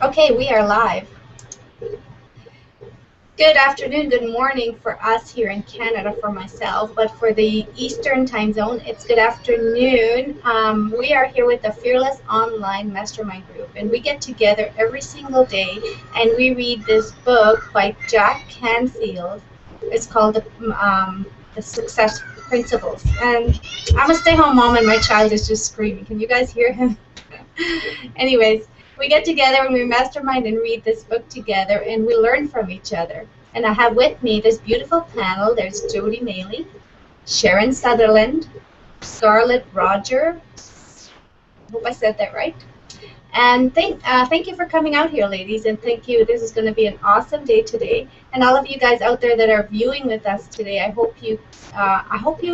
Okay, we are live. Good afternoon, good morning for us here in Canada, for myself, but for the Eastern time zone, it's good afternoon. We are here with the Fearless Online Mastermind Group, and we get together every single day and we read this book by Jack Canfield. It's called the Success Principles. And I'm a stay-home mom and my child is just screaming. Can you guys hear him? Anyways, we get together and we mastermind and read this book together and we learn from each other. And I have with me this beautiful panel. There's Jody Maley, Sharon Sutherland, Scarlett Roger. I hope I said that right. And thank you for coming out here, ladies, and thank you. This is going to be an awesome day today. And all of you guys out there that are viewing with us today, I hope you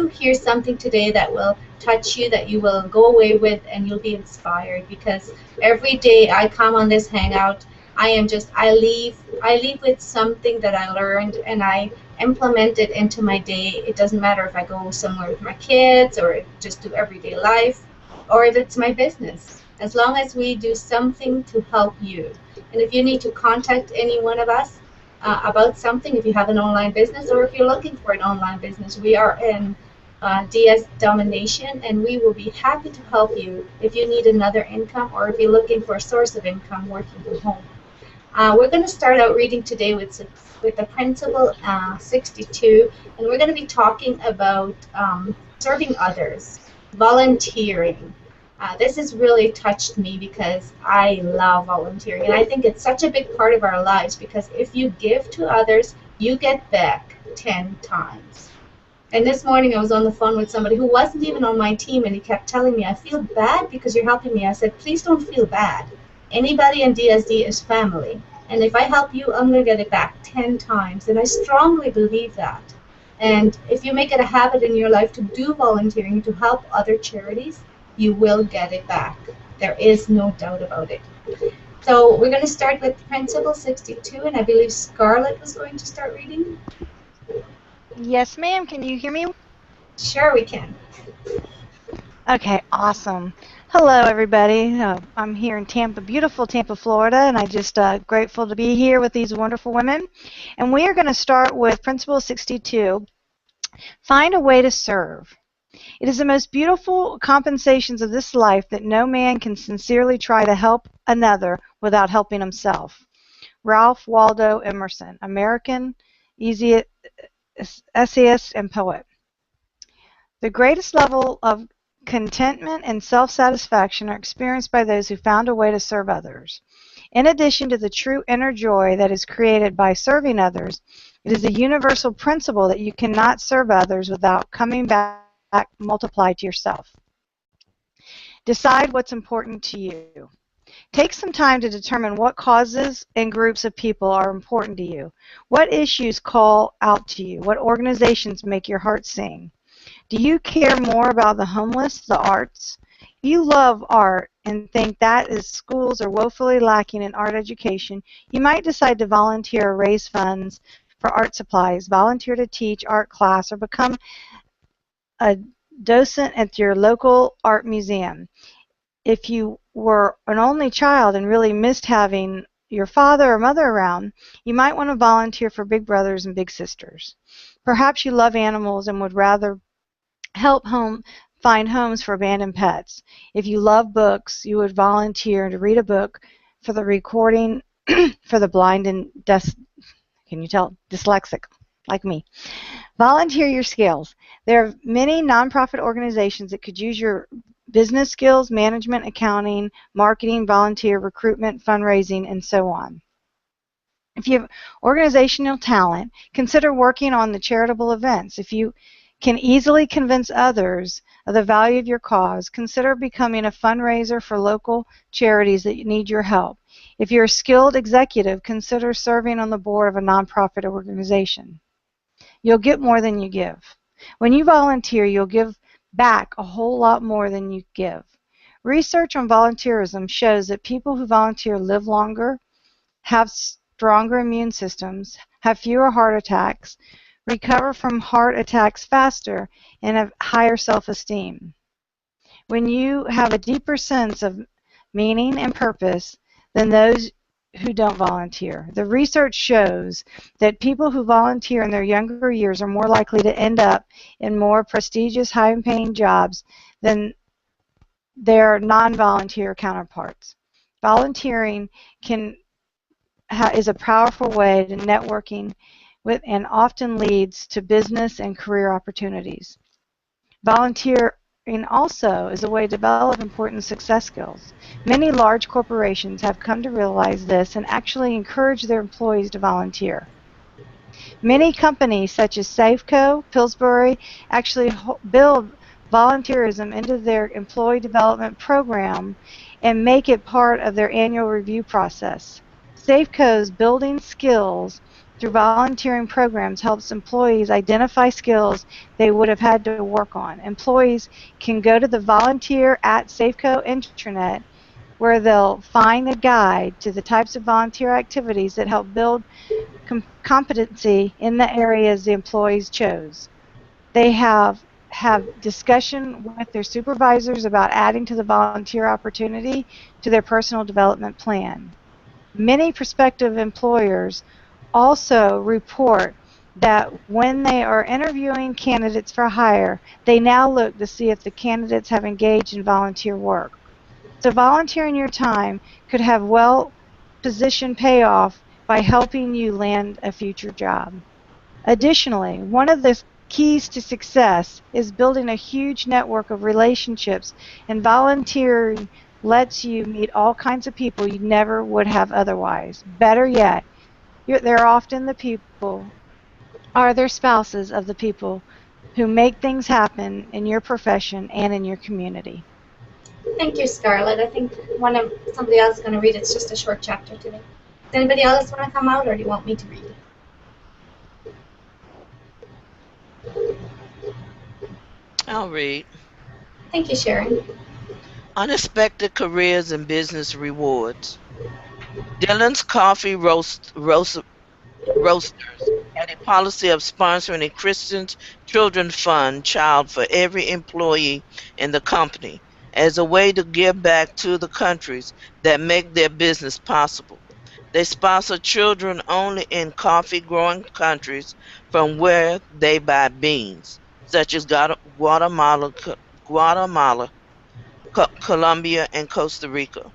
hear something today that will touch you, that you will go away with, and you'll be inspired. Because every day I come on this hangout, I leave with something that I learned, and I implement it into my day. It doesn't matter if I go somewhere with my kids, or just do everyday life, or if it's my business. As long as we do something to help you. And if you need to contact any one of us about something, if you have an online business or if you're looking for an online business, we are in DS Domination, and we will be happy to help you if you need another income or if you're looking for a source of income working from home. We're going to start out reading today with the Principle 62, and we're going to be talking about serving others, volunteering. This has really touched me because I love volunteering, and I think it's such a big part of our lives, because if you give to others, you get back 10 times. And this morning I was on the phone with somebody who wasn't even on my team, and he kept telling me, I feel bad because you're helping me. I said, please don't feel bad. Anybody in DSD is family, and if I help you, I'm going to get it back 10 times, and I strongly believe that. And if you make it a habit in your life to do volunteering, to help other charities, you will get it back. There is no doubt about it. So we're going to start with Principle 62, and I believe Scarlett was going to start reading. Yes, ma'am. Can you hear me? Sure, we can. Okay, awesome. Hello, everybody. I'm here in Tampa, beautiful Tampa, Florida, and I'm just grateful to be here with these wonderful women. And we are going to start with Principle 62, find a way to serve. It is the most beautiful compensations of this life that no man can sincerely try to help another without helping himself. Ralph Waldo Emerson, American essayist and poet. The greatest level of contentment and self-satisfaction are experienced by those who found a way to serve others. In addition to the true inner joy that is created by serving others, it is a universal principle that you cannot serve others without coming back multiplied to yourself. Decide what's important to you. Take some time to determine what causes and groups of people are important to you. What issues call out to you? What organizations make your heart sing? Do you care more about the homeless, the arts? If you love art and think that is schools are woefully lacking in art education, you might decide to volunteer or raise funds for art supplies, volunteer to teach art class, or become a docent at your local art museum. If you were an only child and really missed having your father or mother around, you might want to volunteer for big brothers and big sisters. Perhaps you love animals and would rather help find homes for abandoned pets. If you love books, you would volunteer to read a book for the recording for the blind and dyslexic, like me. Volunteer your skills. There are many nonprofit organizations that could use your business skills, management, accounting, marketing, volunteer, recruitment, fundraising, and so on. If you have organizational talent, consider working on the charitable events. If you can easily convince others of the value of your cause, consider becoming a fundraiser for local charities that need your help. If you're a skilled executive, consider serving on the board of a nonprofit organization. You'll get more than you give. When you volunteer, you'll give back a whole lot more than you give. Research on volunteerism shows that people who volunteer live longer, have stronger immune systems, have fewer heart attacks, recover from heart attacks faster, and have higher self-esteem. When you have a deeper sense of meaning and purpose than those who don't volunteer. The research shows that people who volunteer in their younger years are more likely to end up in more prestigious, high-paying jobs than their non-volunteer counterparts. Volunteering can is a powerful way to networking with and often leads to business and career opportunities. Volunteering also is a way to develop important success skills. Many large corporations have come to realize this and actually encourage their employees to volunteer. Many companies such as Safeco, Pillsbury actually build volunteerism into their employee development program and make it part of their annual review process. Safeco's Building Skills through volunteering programs helps employees identify skills they would have had to work on. Employees can go to the Volunteer at Safeco intranet where they'll find a guide to the types of volunteer activities that help build competency in the areas the employees chose. They have discussion with their supervisors about adding to the volunteer opportunity to their personal development plan. Many prospective employers also report that when they are interviewing candidates for hire, they now look to see if the candidates have engaged in volunteer work. So volunteering your time could have well-positioned payoff by helping you land a future job. Additionally, one of the keys to success is building a huge network of relationships, and volunteering lets you meet all kinds of people you never would have otherwise. Better yet, they're often the people, are their spouses of the people who make things happen in your profession and in your community. Thank you, Scarlett. I think somebody else is going to read it. It's just a short chapter today. Does anybody else want to come out, or do you want me to read it? I'll read. Thank you, Sharon. Unexpected careers and business rewards. Dylan's Coffee Roasters had a policy of sponsoring a Christian children's fund child for every employee in the company as a way to give back to the countries that make their business possible. They sponsor children only in coffee growing countries from where they buy beans, such as Guatemala, Colombia, and Costa Rica.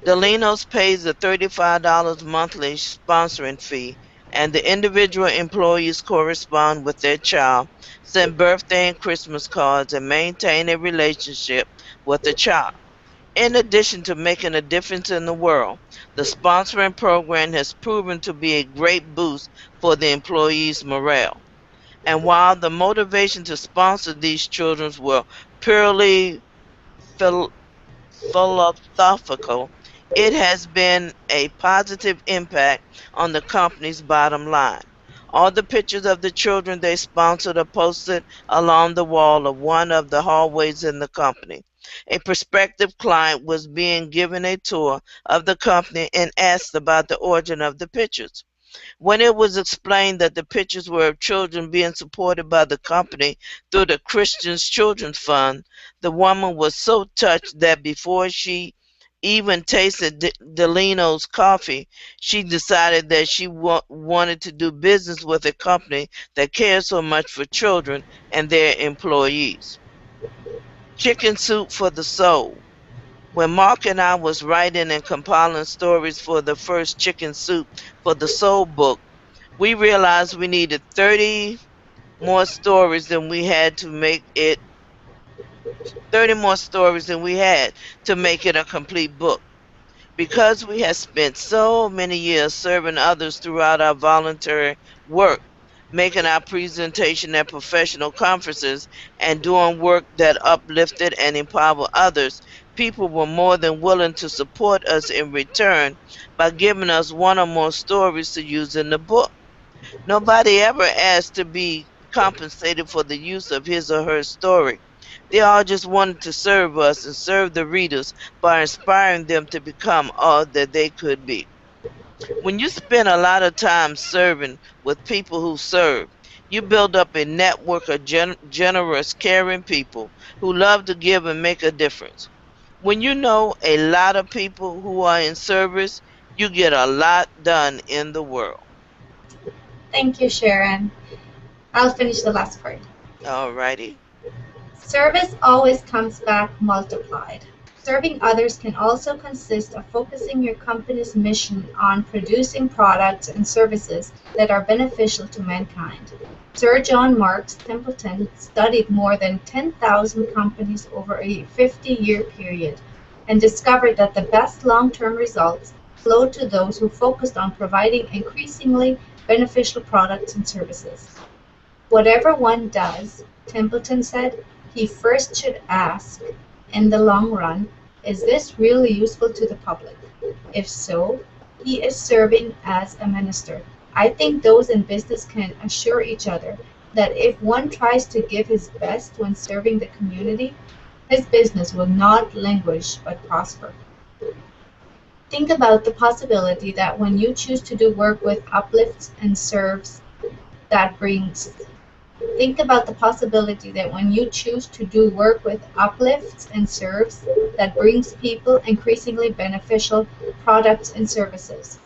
Delinos pays the $35 monthly sponsoring fee, and the individual employees correspond with their child, send birthday and Christmas cards, and maintain a relationship with the child. In addition to making a difference in the world, the sponsoring program has proven to be a great boost for the employees' morale. And while the motivation to sponsor these children were purely philosophical, it has been a positive impact on the company's bottom line. All the pictures of the children they sponsored are posted along the wall of one of the hallways in the company. A prospective client was being given a tour of the company and asked about the origin of the pictures. When it was explained that the pictures were of children being supported by the company through the Christian Children's Fund, the woman was so touched that before she even tasted Delino's coffee, she decided that she wanted to do business with a company that cares so much for children and their employees. Chicken Soup for the Soul. When Mark and I was writing and compiling stories for the first Chicken Soup for the Soul book, we realized we needed 30 more stories than we had to make it a complete book. Because we had spent so many years serving others throughout our voluntary work, making our presentation at professional conferences, and doing work that uplifted and empowered others, people were more than willing to support us in return by giving us one or more stories to use in the book. Nobody ever asked to be compensated for the use of his or her story. They all just wanted to serve us and serve the readers by inspiring them to become all that they could be. When you spend a lot of time serving with people who serve, you build up a network of generous, caring people who love to give and make a difference. When you know a lot of people who are in service, You get a lot done in the world. Thank you, Sharon. I'll finish the last part. Alrighty. Service always comes back multiplied. Serving others can also consist of focusing your company's mission on producing products and services that are beneficial to mankind. Sir John Marks Templeton studied more than 10,000 companies over a 50-year period and discovered that the best long-term results flowed to those who focused on providing increasingly beneficial products and services. Whatever one does, Templeton said, he first should ask, in the long run, is this really useful to the public? If so, he is serving as a minister. I think those in business can assure each other that if one tries to give his best when serving the community, his business will not languish but prosper. Think about the possibility that when you choose to do work with uplifts and serves, that brings Think about the possibility that when you choose to do work with uplifts and serves, that brings people increasingly beneficial products and services.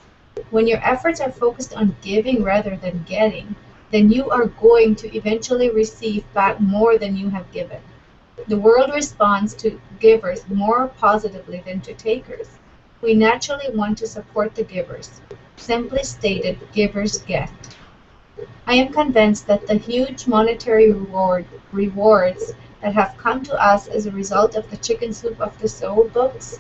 When your efforts are focused on giving rather than getting, then you are going to eventually receive back more than you have given. The world responds to givers more positively than to takers. We naturally want to support the givers. Simply stated, givers get. I am convinced that the huge monetary rewards that have come to us as a result of the Chicken Soup of the Soul books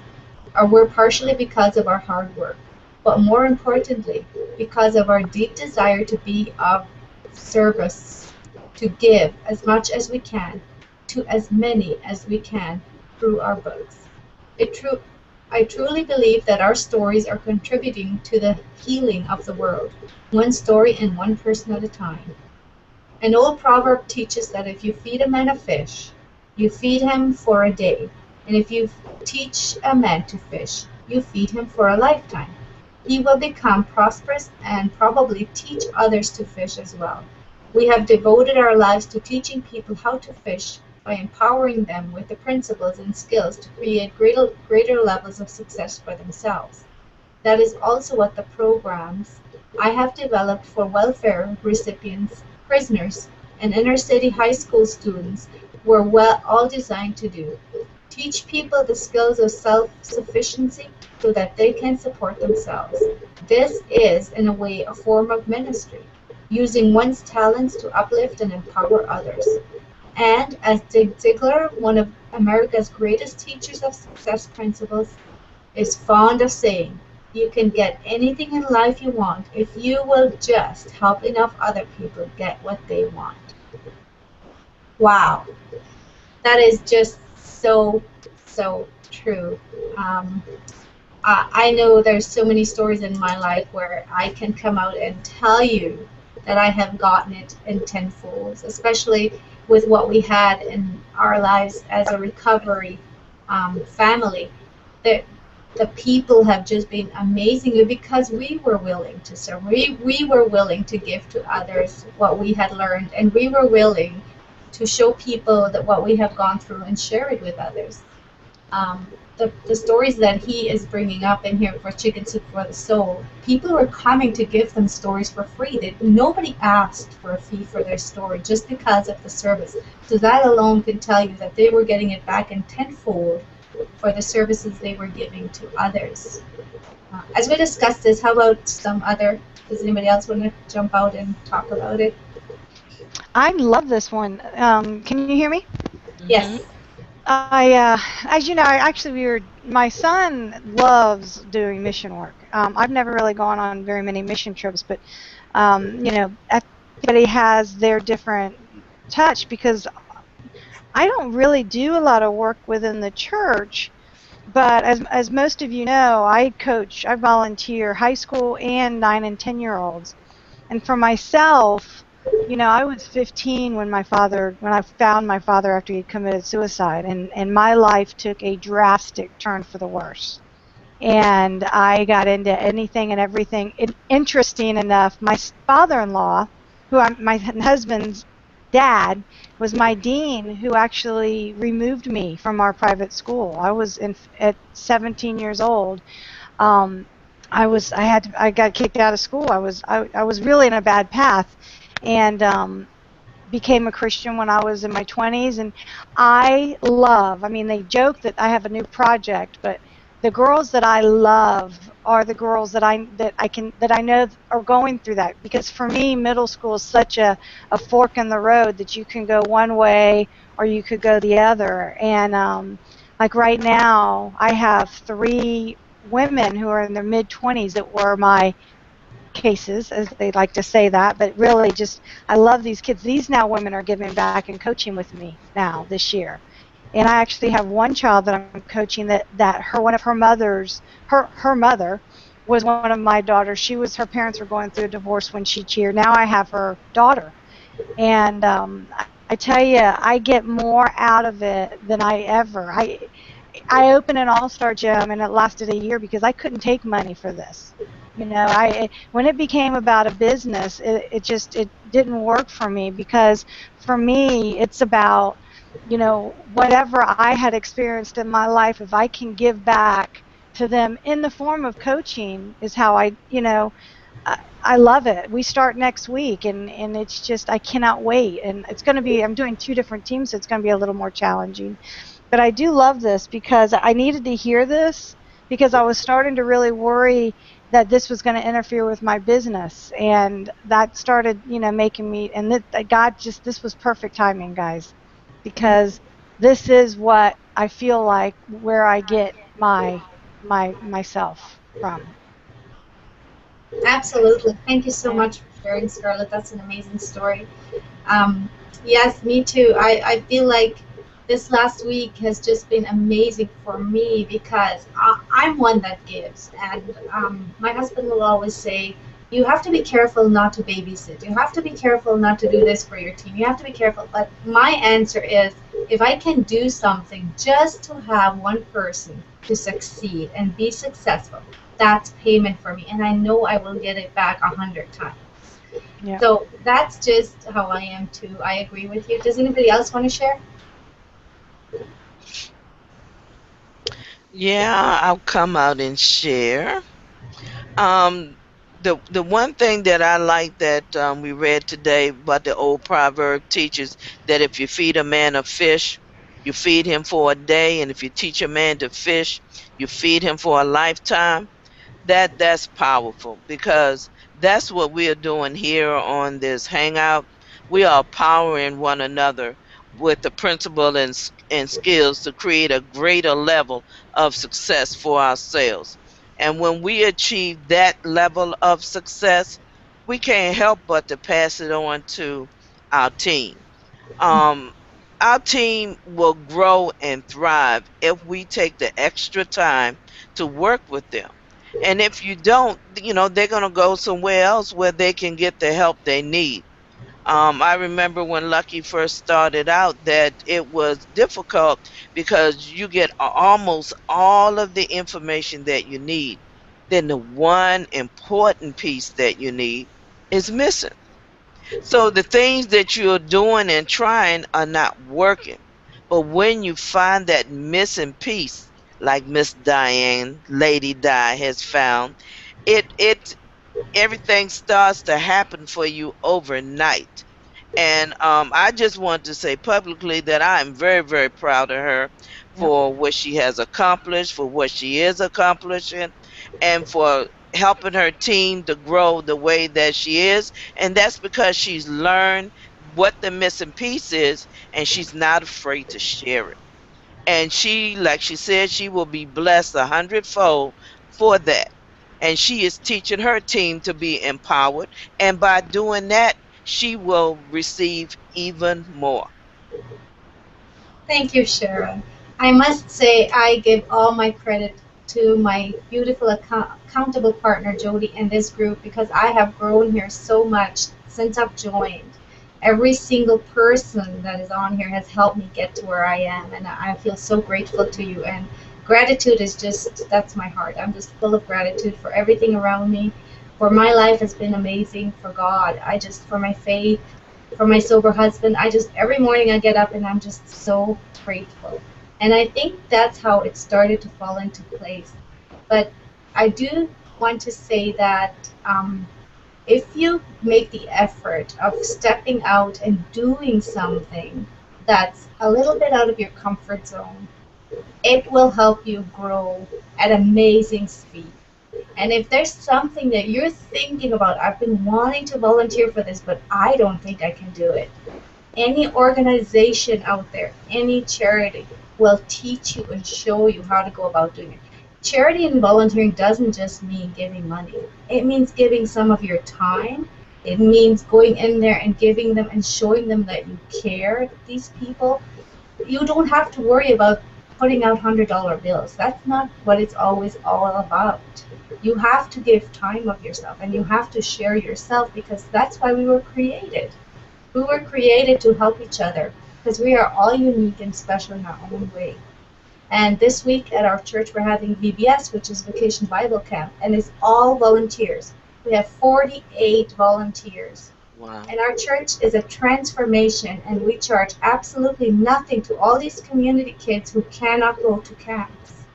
were partially because of our hard work, but more importantly, because of our deep desire to be of service, to give as much as we can, to as many as we can through our books. I truly believe that our stories are contributing to the healing of the world, one story and one person at a time. An old proverb teaches that if you feed a man a fish, you feed him for a day, and if you teach a man to fish, you feed him for a lifetime. He will become prosperous and probably teach others to fish as well. We have devoted our lives to teaching people how to fish by empowering them with the principles and skills to create greater levels of success for themselves. That is also what the programs I have developed for welfare recipients, prisoners, and inner city high school students were all designed to do. Teach people the skills of self-sufficiency so that they can support themselves. This is, in a way, a form of ministry, using one's talents to uplift and empower others. And as Zig Ziglar, one of America's greatest teachers of success principles, is fond of saying, you can get anything in life you want if you will just help enough other people get what they want. Wow. That is just so true. I know there's so many stories in my life where I can come out and tell you that I have gotten it in tenfold, especially with what we had in our lives as a recovery family. The people have just been amazing because we were willing to serve. We were willing to give to others what we had learned, and we were willing to show people that what we have gone through and share it with others. The stories that he is bringing up in here for Chicken Soup for the Soul, people were coming to give them stories for free. Nobody asked for a fee for their story just because of the service. So that alone can tell you that they were getting it back in tenfold for the services they were giving to others. As we discussed this, how about does anybody else want to jump out and talk about it? I love this one. Can you hear me? Yes. As you know, my son loves doing mission work. I've never really gone on very many mission trips, but, everybody has their different touch because I don't really do a lot of work within the church, but as most of you know, I volunteer high school and 9 and 10-year-olds. And for myself, I was 15 when I found my father after he committed suicide, and my life took a drastic turn for the worse. And I got into anything and everything. Interesting enough, my father-in-law, my husband's dad, was my dean who actually removed me from our private school. I was at 17 years old. I got kicked out of school. I was really in a bad path, and became a Christian when I was in my 20s. And I mean, they joke that I have a new project, but the girls that I love are the girls that I know are going through that. Because for me, middle school is such a fork in the road that you can go one way or you could go the other. And like right now, I have 3 women who are in their mid 20s that were my cases, as they like to say that, but really just I love these kids. These now women are giving back and coaching with me now this year. And I actually have one child that I'm coaching that one of her mothers, her mother was one of my daughters. Her parents were going through a divorce when she cheered. Now I have her daughter. And I tell you, I get more out of it than I opened an all-star gym and it lasted a year because I couldn't take money for this. You know, when it became about a business, it didn't work for me, because for me it's about, whatever I had experienced in my life, if I can give back to them in the form of coaching, is how I love it. We start next week, and it's just, I cannot wait. And I'm doing 2 different teams, so it's going to be a little more challenging. But I do love this because I needed to hear this, because I was starting to really worry that this was going to interfere with my business. And that started, making me, and this was perfect timing, guys, because this is what I feel like where I get myself from. Absolutely. Thank you so Yeah. much for sharing, Scarlett. That's an amazing story. Yes, me too. I feel like this last week has just been amazing for me because I'm one that gives. And my husband will always say, you have to be careful not to babysit. You have to be careful not to do this for your team. You have to be careful. But my answer is, if I can do something just to have one person to succeed and be successful, that's payment for me. And I know I will get it back 100 times. Yeah. So that's just how I am too. I agree with you. Does anybody else want to share? Yeah, I'll come out and share. Um, the one thing that I like that we read today, but the old proverb teaches that if you feed a man a fish, you feed him for a day, and if you teach a man to fish, you feed him for a lifetime. That's powerful, because that's what we are doing here on this hangout. We are empowering one another with the principle and skills to create a greater level of success for ourselves. And when we achieve that level of success, we can't help but to pass it on to our team. um, our team will grow and thrive if we take the extra time to work with them. And if you don't, they're going to go somewhere else where they can get the help they need. I remember when Lucky first started out that it was difficult because you get almost all of the information that you need. Then the one important piece that you need is missing. So the things that you're doing and trying are not working. But when you find that missing piece, like Miss Diane, Lady Di has found, it everything starts to happen for you overnight. And I just want to say publicly that I am very, very proud of her Yep. for what she has accomplished, for what she is accomplishing, and for helping her team to grow the way that she is. And that's because she's learned what the missing piece is, and she's not afraid to share it. And she, like she said, she will be blessed 100-fold for that. And she is teaching her team to be empowered. And by doing that, she will receive even more. Thank you, Sharon. I must say I give all my credit to my beautiful accountable partner, Jody, and this group, because I have grown here so much since I've joined. Every single person that is on here has helped me get to where I am, and I feel so grateful to you. And gratitude is just, that's my heart. I'm just full of gratitude for everything around me. For my life has been amazing, for God. For my faith, for my sober husband. Every morning I get up and I'm just so grateful. And I think that's how it started to fall into place. But I do want to say that if you make the effort of stepping out and doing something that's a little bit out of your comfort zone, it will help you grow at amazing speed. And if there's something that you're thinking about, I've been wanting to volunteer for this, but I don't think I can do it. Any organization out there, any charity will teach you and show you how to go about doing it. Charity and volunteering doesn't just mean giving money. It means giving some of your time. It means going in there and giving them and showing them that you care. These people, you don't have to worry about putting out $100 bills. That's not what it's always all about. You have to give time of yourself and you have to share yourself, because that's why we were created. We were created to help each other because we are all unique and special in our own way. And this week at our church, we're having VBS, which is Vacation Bible Camp, and it's all volunteers. We have 48 volunteers. Wow. And our church is a transformation, and we charge absolutely nothing to all these community kids who cannot go to camps.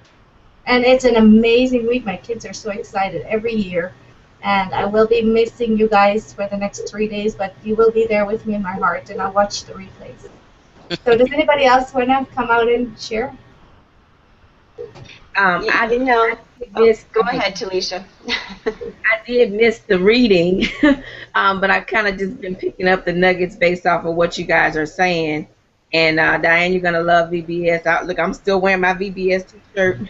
And it's an amazing week. My kids are so excited every year. And I will be missing you guys for the next 3 days, but you will be there with me in my heart, and I'll watch the replays. So does anybody else want to come out and share? I You know, missed, go ahead, Talisha. I did miss the reading, but I kind of just been picking up the nuggets based off of what you guys are saying. And Diane, you're gonna love VBS. Look, I'm still wearing my VBS T-shirt.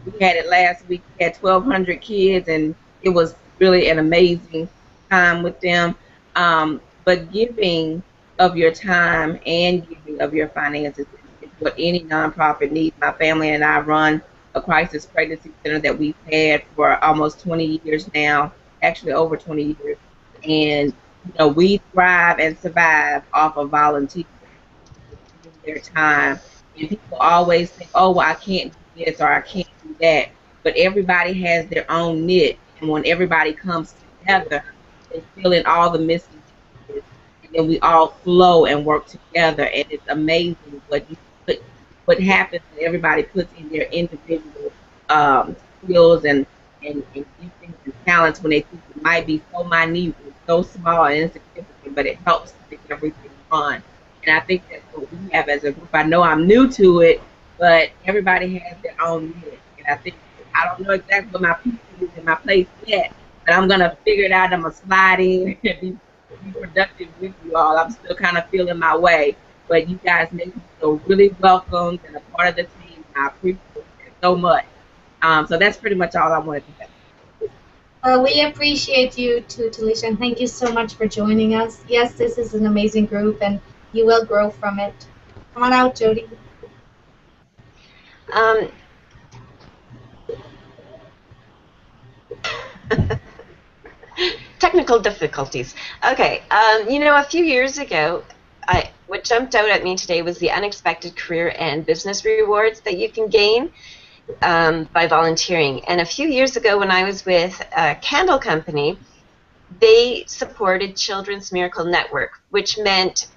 We had it last week. We had 1,200 kids, and it was really an amazing time with them. But giving of your time and giving of your finances is what any nonprofit needs. My family and I run a crisis pregnancy center that we've had for almost 20 years now, actually over 20 years. And we thrive and survive off of volunteers, their time. And people always think, oh, well, I can't do this or I can't do that. But everybody has their own niche. And when everybody comes together, they fill in all the missing pieces. And then we all flow and work together. And it's amazing what happens when everybody puts in their individual skills and giftings and talents when they think it might be so minute and so small and insignificant, but it helps to make everything run. And I think that's what we have as a group. I know I'm new to it, but everybody has their own niche. And I think I don't know exactly what my piece is in my place yet, but I'm going to figure it out. I'm going to slide in and be productive with you all. I'm still kind of feeling my way. But you guys make me feel really welcomed and a part of the team. I appreciate it so much. So that's pretty much all I wanted to say. We appreciate you too, Talisha, and thank you so much for joining us. Yes, this is an amazing group, and you will grow from it. Come on out, Jody. Technical difficulties. Okay, a few years ago, what jumped out at me today was the unexpected career and business rewards that you can gain by volunteering. And a few years ago, when I was with a candle company, they supported Children's Miracle Network, which meant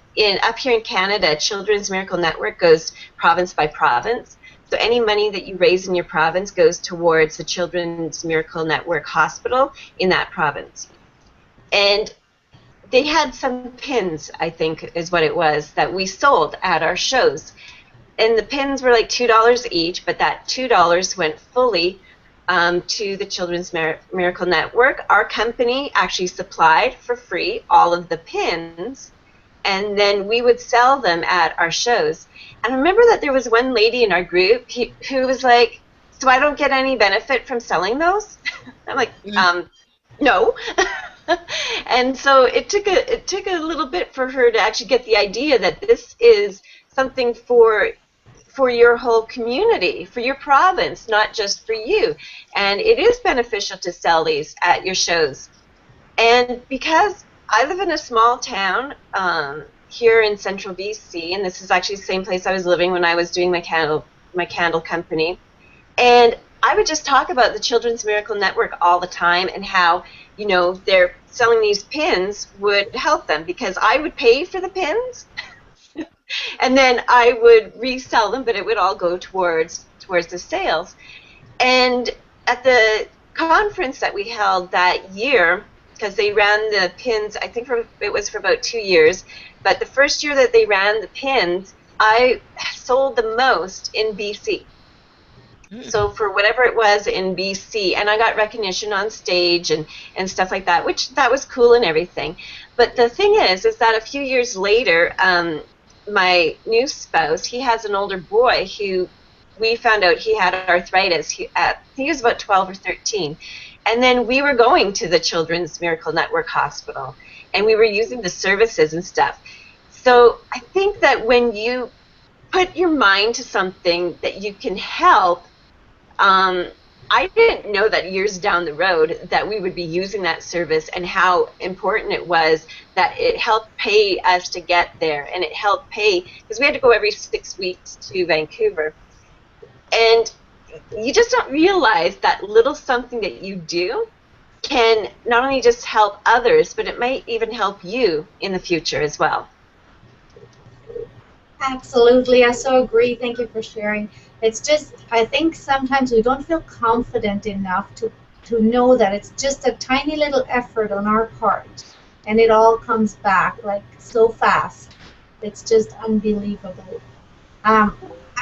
up here in Canada, Children's Miracle Network goes province by province. So any money that you raise in your province goes towards the Children's Miracle Network hospital in that province. And they had some pins, I think is what it was, that we sold at our shows. And the pins were like $2 each, but that $2 went fully to the Children's Miracle Network. Our company actually supplied for free all of the pins, and then we would sell them at our shows. And I remember that there was one lady in our group who was like, so I don't get any benefit from selling those? I'm like, no. And so it took a little bit for her to actually get the idea that this is something for your whole community, for your province, not just for you. And it is beneficial to sell these at your shows. And because I live in a small town here in central BC, and this is actually the same place I was living when I was doing my candle company, and I would just talk about the Children's Miracle Network all the time and how, they're selling these pins would help them, because I would pay for the pins and then I would resell them, but it would all go towards the sales. And at the conference that we held that year, because they ran the pins, I think it was for about 2 years, but the first year that they ran the pins, I sold the most in BC. So for whatever it was in BC, and I got recognition on stage and stuff like that, which that was cool and everything. But the thing is that a few years later, my new spouse, he has an older boy who we found out he had arthritis. He was about 12 or 13. And then we were going to the Children's Miracle Network Hospital, and we were using the services and stuff. So I think that when you put your mind to something that you can help, I didn't know that years down the road that we would be using that service, and how important it was that it helped pay us to get there, and it helped pay, because we had to go every 6 weeks to Vancouver. And you just don't realize that little something that you do can not only just help others, but it might even help you in the future as well. Absolutely, I so agree. Thank you for sharing. It's just, I think sometimes we don't feel confident enough to know that it's just a tiny little effort on our part, and it all comes back like so fast. It's just unbelievable.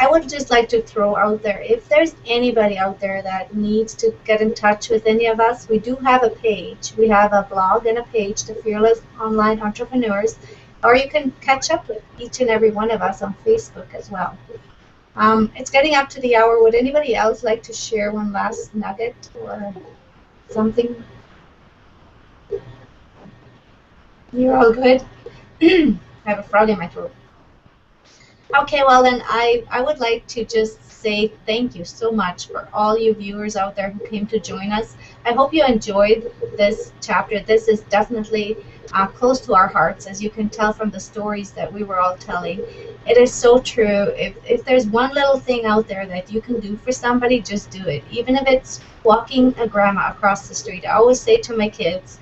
I would just like to throw out there, if there's anybody out there that needs to get in touch with any of us, we do have a page. We have a blog and a page, the Fearless Online Entrepreneurs, or you can catch up with each and every one of us on Facebook as well. It's getting up to the hour. Would anybody else like to share one last nugget or something? You're all good? I have a frog in my throat. Okay, well then I would like to just say thank you so much for all you viewers out there who came to join us. I hope you enjoyed this chapter. This is definitely close to our hearts, as you can tell from the stories that we were all telling. It is so true. If there's one little thing out there that you can do for somebody, just do it. Even if it's walking a grandma across the street. I always say to my kids,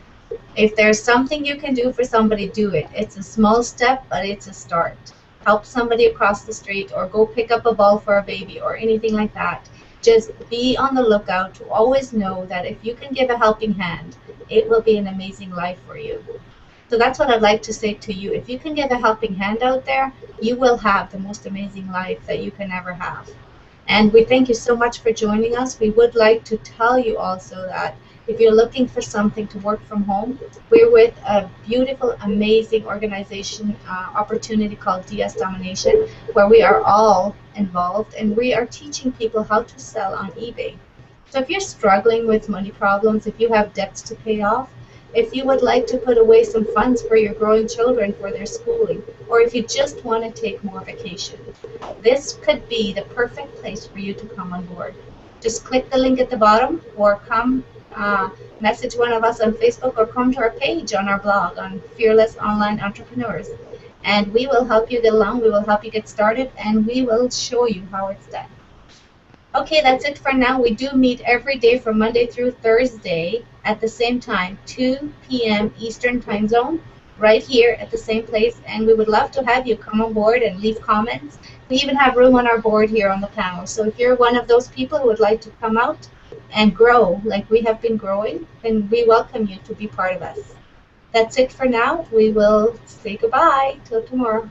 if there's something you can do for somebody, do it. It's a small step, but it's a start. Help somebody across the street, or go pick up a ball for a baby, or anything like that. Just be on the lookout to always know that if you can give a helping hand, it will be an amazing life for you. So that's what I'd like to say to you. If you can give a helping hand out there, you will have the most amazing life that you can ever have. And we thank you so much for joining us. We would like to tell you also that if you're looking for something to work from home, we're with a beautiful, amazing organization opportunity called DS Domination, where we are all involved, and we are teaching people how to sell on eBay. So if you're struggling with money problems, if you have debts to pay off, if you would like to put away some funds for your growing children for their schooling, or if you just want to take more vacation, this could be the perfect place for you to come on board. Just click the link at the bottom, or come message one of us on Facebook, or come to our page on our blog on Fearless Online Entrepreneurs, and we will help you get along. We will help you get started, and we will show you how it's done. Okay, that's it for now. We do meet every day from Monday through Thursday at the same time, 2 p.m. Eastern Time Zone, right here at the same place, and we would love to have you come on board and leave comments. We even have room on our board here on the panel, so if you're one of those people who would like to come out and grow like we have been growing, then we welcome you to be part of us. That's it for now. We will say goodbye till tomorrow.